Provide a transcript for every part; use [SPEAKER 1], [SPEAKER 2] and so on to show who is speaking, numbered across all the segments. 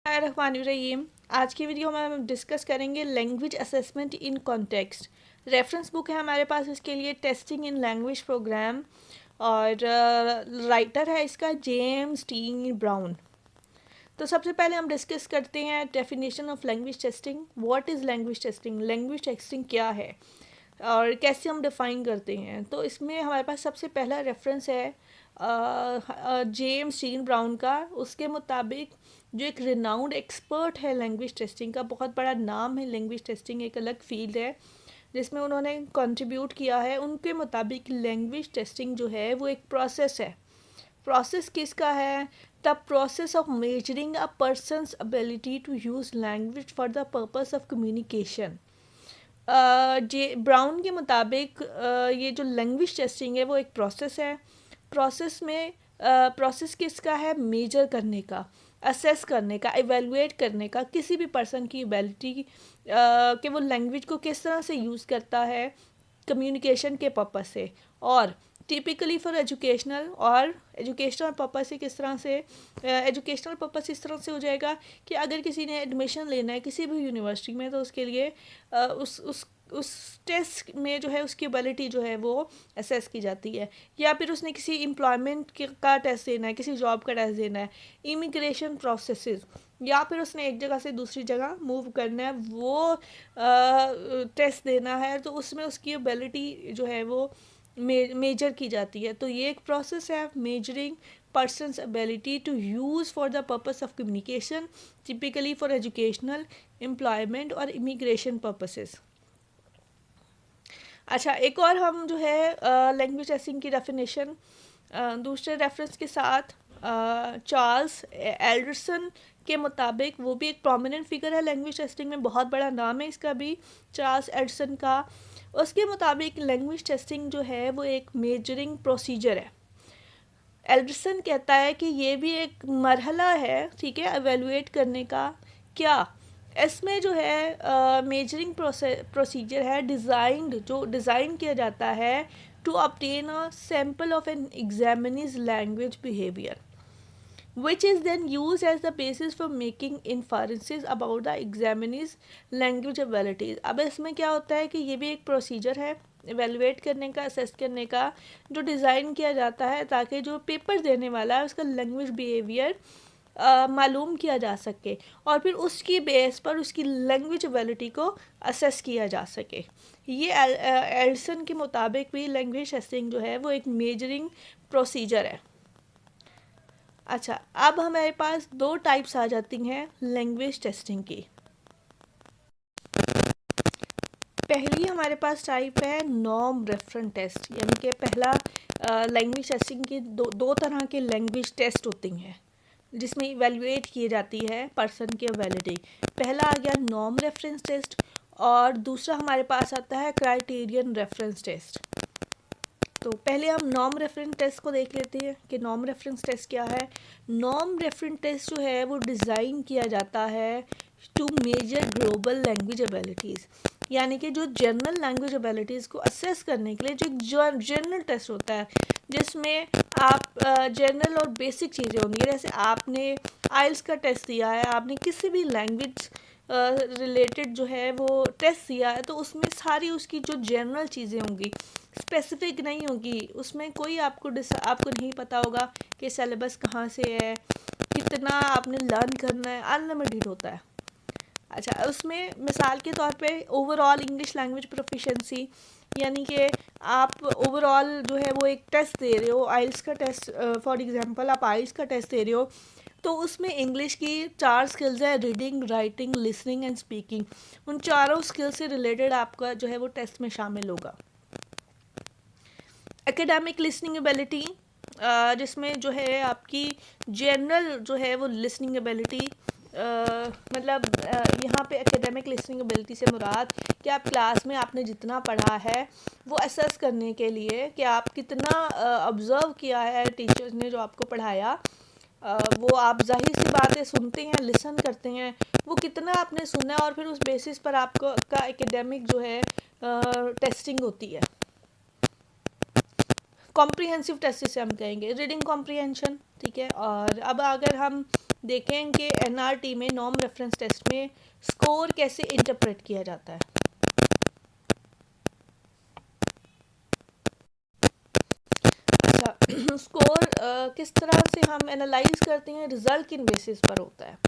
[SPEAKER 1] रहीम। आज की वीडियो में हम डिस्कस करेंगे language assessment in context. Reference book है हमारे पास इसके लिए, टेस्टिंग इन लैंग्वेज प्रोग्राम, और राइटर है इसका जेम्स टी ब्राउन। तो सबसे पहले हम डिस्कस करते हैं definition of language testing. What is language testing, language testing क्या है और कैसे हम डिफ़ाइन करते हैं। तो इसमें हमारे पास सबसे पहला रेफरेंस है जेम्स टीन ब्राउन का। उसके मुताबिक जो एक रिनाउंड एक्सपर्ट है लैंग्वेज टेस्टिंग का, बहुत बड़ा नाम है, लैंग्वेज टेस्टिंग एक अलग फील्ड है जिसमें उन्होंने कंट्रीब्यूट किया है। उनके मुताबिक लैंग्वेज टेस्टिंग जो है वो एक प्रोसेस है। प्रोसेस किसका है? The process of measuring a person's ability to use language for the purpose of communication. J Brown के मुताबिक ये जो लैंग्वेज टेस्टिंग है वो एक प्रोसेस है। प्रोसेस में प्रोसेस किसका है? मेजर करने का, असेस करने का, इवेलुएट करने का किसी भी पर्सन की एबिलिटी कि वो लैंग्वेज को किस तरह से यूज़ करता है कम्युनिकेशन के पर्पस से। और टिपिकली फॉर एजुकेशनल, और एजुकेशनल पर्पस से किस तरह से, एजुकेशनल पर्पस इस तरह से हो जाएगा कि अगर किसी ने एडमिशन लेना है किसी भी यूनिवर्सिटी में, तो उसके लिए उस टेस्ट में जो है उसकी एबिलिटी जो है वो असेस की जाती है। या फिर उसने किसी एम्प्लॉयमेंट का टेस्ट देना है, किसी जॉब का टेस्ट देना है, इमिग्रेशन प्रोसेसेस, या फिर उसने एक जगह से दूसरी जगह मूव करना है, वो टेस्ट देना है, तो उसमें उसकी एबिलिटी जो है वो मेजर की जाती है। तो ये एक प्रोसेस है, measuring person's ability to use for the purpose of communication, typically for educational, employment और immigration purposes। अच्छा, एक और हम जो है लैंग्वेज टेस्टिंग की डेफिनेशन दूसरे रेफरेंस के साथ चार्ल्स एल्डरसन के मुताबिक, वो भी एक प्रोमिनेंट फिगर है लैंग्वेज टेस्टिंग में, बहुत बड़ा नाम है इसका भी, चार्ल्स एल्डरसन का। उसके मुताबिक लैंग्वेज टेस्टिंग जो है वो एक मेजरिंग प्रोसीजर है। एल्डरसन कहता है कि ये भी एक मरहला है, ठीक है, एवेलुएट करने का। क्या इसमें जो है मेजरिंग प्रोसीजर है, जो डिज़ाइन किया जाता है to obtain a sample of an examinee's language behavior, which is then used as the basis for making inferences about the examinee's language abilities। अब इसमें क्या होता है कि ये भी एक प्रोसीजर है एवेलुएट करने का, असेस करने का, जो डिज़ाइन किया जाता है ताकि जो पेपर देने वाला है उसका लैंग्वेज बिहेवियर मालूम किया जा सके, और फिर उसकी बेस पर उसकी लैंग्वेज एबिलिटी को असेस किया जा सके। ये एल्डरसन के मुताबिक भी लैंग्वेज टेस्टिंग जो है वो एक मेजरिंग प्रोसीजर है। अच्छा, अब हमारे पास दो टाइप्स आ जाती हैं लैंग्वेज टेस्टिंग की। पहली हमारे पास टाइप है नॉर्म रेफरेंस टेस्ट, यानी कि पहला लैंग्वेज टेस्टिंग की दो तरह के लैंग्वेज टेस्ट होती हैं जिसमें इवेलुएट की जाती है पर्सन की एबिलिटी। पहला आ गया नॉर्म रेफरेंस टेस्ट, और दूसरा हमारे पास आता है क्राइटेरियन रेफरेंस टेस्ट। तो पहले हम नॉर्म रेफरेंस टेस्ट को देख लेते हैं कि नॉर्म रेफरेंस टेस्ट क्या है। नॉर्म रेफरेंस टेस्ट जो है वो डिज़ाइन किया जाता है to measure global language abilities, यानी कि जो जनरल लैंग्वेज एबिलिटीज़ को असेस करने के लिए जो एक जनरल टेस्ट होता है जिसमें आप जनरल और बेसिक चीज़ें होंगी। जैसे आपने आइल्स का टेस्ट दिया है, आपने किसी भी लैंग्वेज रिलेटेड जो है वो टेस्ट दिया है, तो उसमें सारी उसकी जो जनरल चीज़ें होंगी, स्पेसिफिक नहीं होगी, उसमें कोई आपको नहीं पता होगा कि सिलेबस कहाँ से है, कितना आपने लर्न करना है, अनलिमिटेड होता है। अच्छा, उसमें मिसाल के तौर पे ओवरऑल इंग्लिश लैंग्वेज प्रोफिशेंसी, यानी कि आप ओवरऑल जो है वो एक टेस्ट दे रहे हो, आइल्स का टेस्ट, फॉर एग्जांपल आप आइल्स का टेस्ट दे रहे हो, तो उसमें इंग्लिश की 4 स्किल्स है, reading, writing, listening and speaking. उन चारों स्किल से रिलेटेड आपका जो है वो टेस्ट में शामिल होगा। एकेडमिक लिसनिंग एबिलिटी, जिसमें जो है आपकी जनरल जो है वो लिसनिंग एबिलिटी, मतलब यहाँ पे एकेडमिक लिसनिंग एबिलिटी से मुराद कि आप क्लास में आपने जितना पढ़ा है वो असेस करने के लिए कि आप कितना ऑब्ज़र्व किया है टीचर्स ने जो आपको पढ़ाया, वो आप जाहिर सी बात है सुनते हैं, लिसन करते हैं, वो कितना आपने सुना और फिर उस बेसिस पर आपको का एकेडमिक जो है टेस्टिंग होती है। कॉम्प्रिहेंसिव टेस्ट से हम कहेंगे रीडिंग कॉम्प्रिहेंशन, ठीक है। और अब अगर हम देखें कि एनआरटी में नॉर्म रेफरेंस टेस्ट में स्कोर कैसे इंटरप्रेट किया जाता है। अच्छा स्कोर किस तरह से हम एनालाइज करते हैं, रिजल्ट किन बेसिस पर होता है।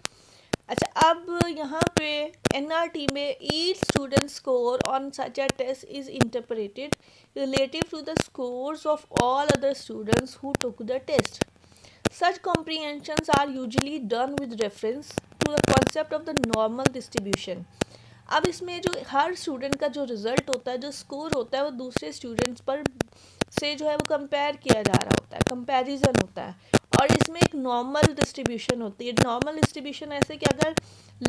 [SPEAKER 1] अच्छा अब यहाँ पे एनआरटी में each student score on such a test is interpreted relative to the scores of all other students who took the test. Such comprehensions are usually done with reference to the concept of the normal distribution. अब इसमें जो हर student का जो result होता है, जो score होता है, वो दूसरे स्टूडेंट्स पर से जो है वो कंपेयर किया जा रहा होता है, कंपैरिजन होता है, और इसमें एक नॉर्मल डिस्ट्रीब्यूशन होती है। नॉर्मल डिस्ट्रीब्यूशन ऐसे कि अगर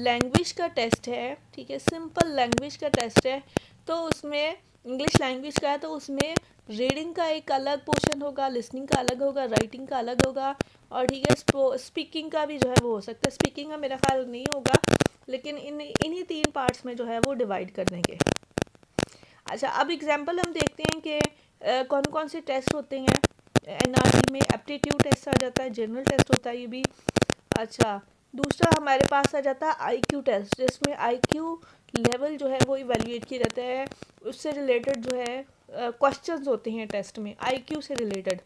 [SPEAKER 1] लैंग्वेज का टेस्ट है, ठीक है, सिंपल लैंग्वेज का टेस्ट है, तो उसमें इंग्लिश लैंग्वेज का है तो उसमें रीडिंग का एक अलग पोर्शन होगा, लिसनिंग का अलग होगा, राइटिंग का अलग होगा, और ठीक है स्पीकिंग का भी जो है वो हो सकता है। स्पीकिंग का मेरा ख्याल नहीं होगा, लेकिन इन्हीं 3 पार्ट्स में जो है वो डिवाइड कर देंगे। अच्छा अब एग्जांपल हम देखते हैं कि कौन कौन से टेस्ट होते हैं एनआरटी में। एप्टीट्यूड टेस्ट आ जाता है, जनरल टेस्ट होता है ये भी। अच्छा दूसरा हमारे पास आ जाता है आईक्यू टेस्ट, जिसमें आईक्यू लेवल जो है वो इवेल्युएट किया जाता है, उससे रिलेटेड जो है क्वेश्चंस होते हैं टेस्ट में आईक्यू से रिलेटेड।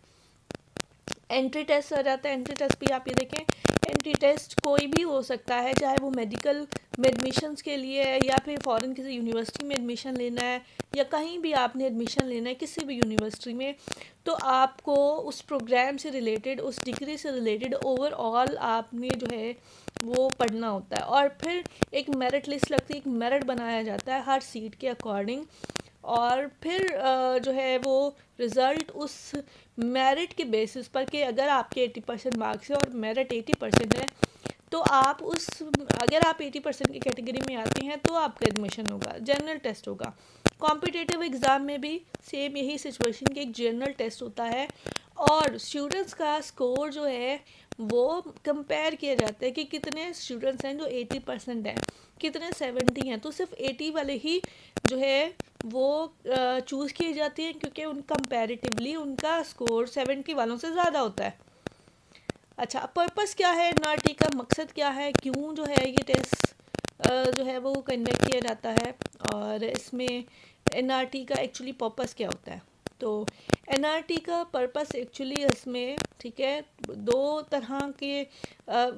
[SPEAKER 1] एंट्री टेस्ट आ जाता है, एंट्री टेस्ट भी आप ये देखें, एंट्री टेस्ट कोई भी हो सकता है, चाहे वो मेडिकल में एडमिशन्स के लिए है, या फिर फॉरेन किसी यूनिवर्सिटी में एडमिशन लेना है, या कहीं भी आपने एडमिशन लेना है किसी भी यूनिवर्सिटी में, तो आपको उस प्रोग्राम से रिलेटेड, उस डिग्री से रिलेटेड ओवरऑल आपने जो है वो पढ़ना होता है। और फिर एक मेरिट लिस्ट लगती है, एक मेरिट बनाया जाता है हर सीट के अकॉर्डिंग, और फिर जो है वो रिज़ल्ट उस मेरिट के बेसिस पर कि अगर आपके 80% मार्क्स है और मेरिट 80% है, तो आप उस, अगर आप 80% की कैटेगरी में आते हैं तो आपका एडमिशन होगा, जनरल टेस्ट होगा। कॉम्पिटिटिव एग्ज़ाम में भी सेम यही सिचुएशन कि एक जनरल टेस्ट होता है, और स्टूडेंट्स का स्कोर जो है वो कंपेयर किया जाता है कि कितने स्टूडेंट्स हैं जो 80% हैं, कितने 70 हैं, तो सिर्फ 80 वाले ही जो है वो चूज़ किए जाते हैं, क्योंकि उन कंपैरेटिवली उनका स्कोर 70 वालों से ज़्यादा होता है। अच्छा पर्पस क्या है एनआरटी का, मकसद क्या है, क्यों जो है ये टेस्ट जो है वो कंडक्ट किया जाता है, और इसमें एनआरटी का एक्चुअली पर्पस क्या होता है। तो एनआरटी का पर्पस एक्चुअली इसमें, ठीक है, 2 तरह के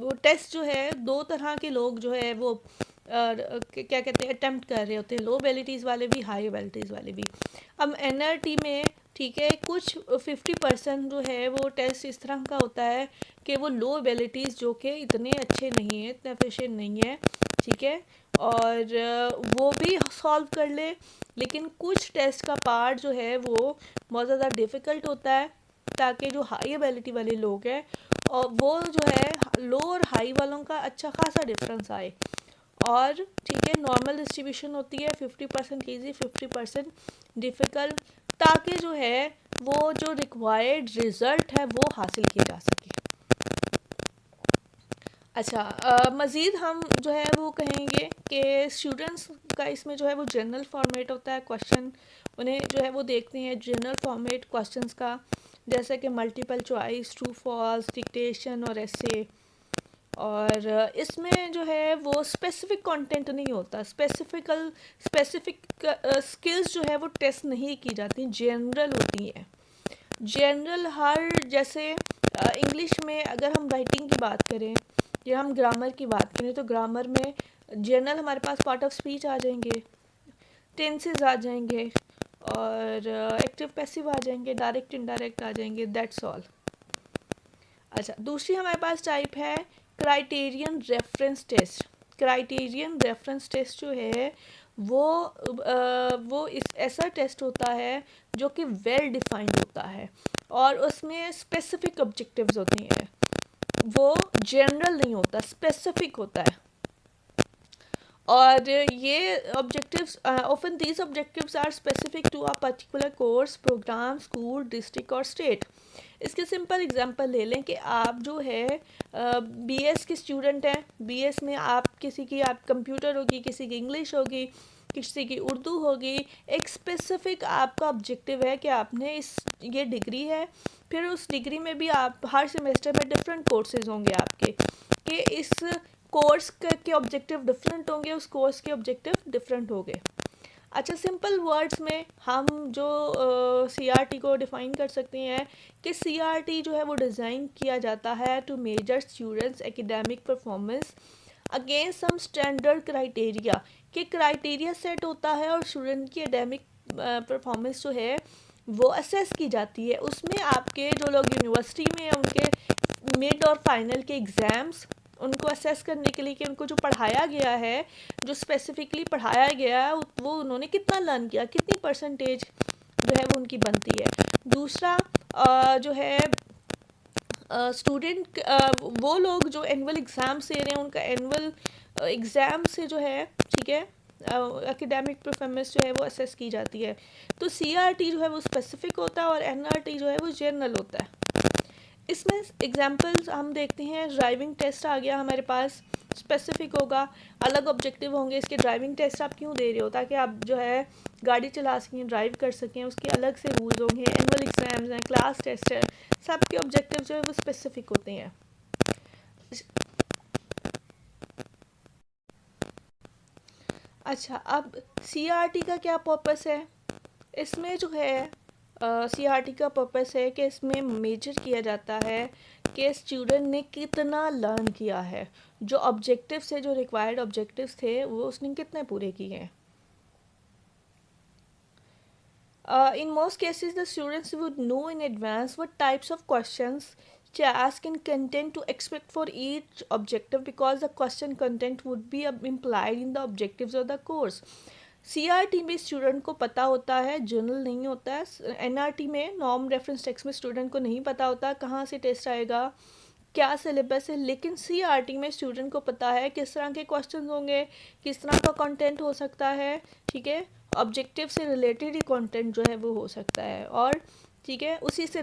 [SPEAKER 1] वो टेस्ट जो है, 2 तरह के लोग जो है वो क्या कहते हैं अटेम्प्ट कर रहे होते हैं, लो एबिलिटीज़ वाले भी, हाई एबिलिटीज़ वाले भी। अब एनआरटी में, ठीक है, कुछ 50% जो है वो टेस्ट इस तरह का होता है कि वो लो एबिलिटीज़ जो कि इतने अच्छे नहीं हैं, इतने एफिशिएंट नहीं है, ठीक है, और वो भी सॉल्व कर ले। लेकिन कुछ टेस्ट का पार्ट जो है वो बहुत ज़्यादा डिफ़िकल्ट होता है, ताकि जो हाई एबिलिटी वाले लोग हैं और वो जो है लो और हाई वालों का अच्छा खासा डिफरेंस आए। और ठीक है नॉर्मल डिस्ट्रीब्यूशन होती है, 50% ईजी 50% डिफ़िकल्ट, ताकि जो है वो जो रिक्वायर्ड रिज़ल्ट है वो हासिल किया जा सके। अच्छा मज़ीद हम जो है वो कहेंगे कि स्टूडेंट्स का इसमें जो है वो जनरल फॉर्मेट होता है, क्वेश्चन उन्हें जो है वो देखते हैं जनरल फॉर्मेट क्वेश्चंस का, जैसे कि multiple choice, true false, dictation और ऐसे। और इसमें जो है वो स्पेसिफिक कंटेंट नहीं होता, स्पेसिफिक स्किल्स जो है वो टेस्ट नहीं की जाती, जनरल होती हैं। जनरल हर, जैसे इंग्लिश में अगर हम राइटिंग की बात करें या हम ग्रामर की बात करें, तो ग्रामर में जनरल हमारे पास पार्ट ऑफ स्पीच आ जाएंगे, टेंसेस आ जाएंगे, और एक्टिव पैसिव आ जाएंगे, डायरेक्ट इनडायरेक्ट आ जाएंगे, दैट्स ऑल। अच्छा दूसरी हमारे पास टाइप है criterion reference test. Criterion reference test जो है वो इस ऐसा टेस्ट होता है जो कि वेल डिफाइंड होता है, और उसमें स्पेसिफिक ऑब्जेक्टिव्स होती हैं, वो जनरल नहीं होता, स्पेसिफिक होता है। और ये objectives often these objectives are specific to a particular course, program, school, district और स्टेट। इसके सिंपल एग्जांपल ले लें कि आप जो है बीएस के स्टूडेंट हैं, बीएस में आप किसी की आप कंप्यूटर होगी, किसी की इंग्लिश होगी, किसी की उर्दू होगी, एक स्पेसिफिक आपका ऑब्जेक्टिव है कि आपने ये डिग्री है, फिर उस डिग्री में भी आप हर सेमेस्टर में डिफरेंट कोर्सेज होंगे आपके, कि इस कोर्स के ऑब्जेक्टिव डिफरेंट होंगे, उस कोर्स के ऑब्जेक्टिव डिफरेंट होंगे। अच्छा, सिंपल वर्ड्स में हम जो CRT को डिफ़ाइन कर सकते हैं कि CRT जो है वो डिज़ाइन किया जाता है to measure students academic performance against some standard criteria, कि क्राइटेरिया सेट होता है और स्टूडेंट की एकेडमिक परफॉर्मेंस जो है वो असेस की जाती है। उसमें आपके जो लोग यूनिवर्सिटी में उनके मिड और फाइनल के एग्ज़ाम्स उनको असेस करने के लिए कि उनको जो पढ़ाया गया है, जो स्पेसिफिकली पढ़ाया गया है, वो उन्होंने कितना लर्न किया, कितनी परसेंटेज जो है वो उनकी बनती है। दूसरा जो है स्टूडेंट वो लोग जो एनुअल एग्ज़ाम्स दे रहे हैं, उनका एनुअल एग्ज़ाम से जो है, ठीक है, एकेडमिक परफॉर्मेंस जो है वो असेस की जाती है। तो CRT जो है वो स्पेसिफिक होता है और NRT जो है वो जनरल होता है। इसमें एग्जांपल्स हम देखते हैं, ड्राइविंग टेस्ट आ गया हमारे पास, स्पेसिफिक होगा, अलग ऑब्जेक्टिव होंगे इसके। ड्राइविंग टेस्ट आप क्यों दे रहे हो? ताकि आप जो है गाड़ी चला सकें, ड्राइव कर सकें, उसके अलग से रूल्स होंगे। एनुअल एग्जाम्स हैं, क्लास टेस्ट है, सबके ऑब्जेक्टिव जो है वो स्पेसिफिक होते हैं। अच्छा, अब CRT का क्या पर्पस है? इसमें जो है CRT का पर्पस है कि इसमें मेजर किया जाता है कि स्टूडेंट ने कितना लर्न किया है, जो ऑब्जेक्टिव से, जो रिक्वायर्ड ऑब्जेक्टिव्स थे वो उसने कितने पूरे किए हैं। In most cases, the students would know in advance what types of questions to ask and content to expect for each objective, because the question content would be implied in the objectives of the course. CRT में student को पता होता है, journal नहीं होता है। NRT में, norm reference text में, स्टूडेंट को नहीं पता होता कहाँ से टेस्ट आएगा, क्या सिलेबस है। लेकिन CRT में स्टूडेंट को पता है किस तरह के क्वेश्चन होंगे, किस तरह का कंटेंट हो सकता है, ठीक है, ऑब्जेक्टिव से रिलेटेड ही कंटेंट जो है वो हो सकता है, और ठीक है उसी से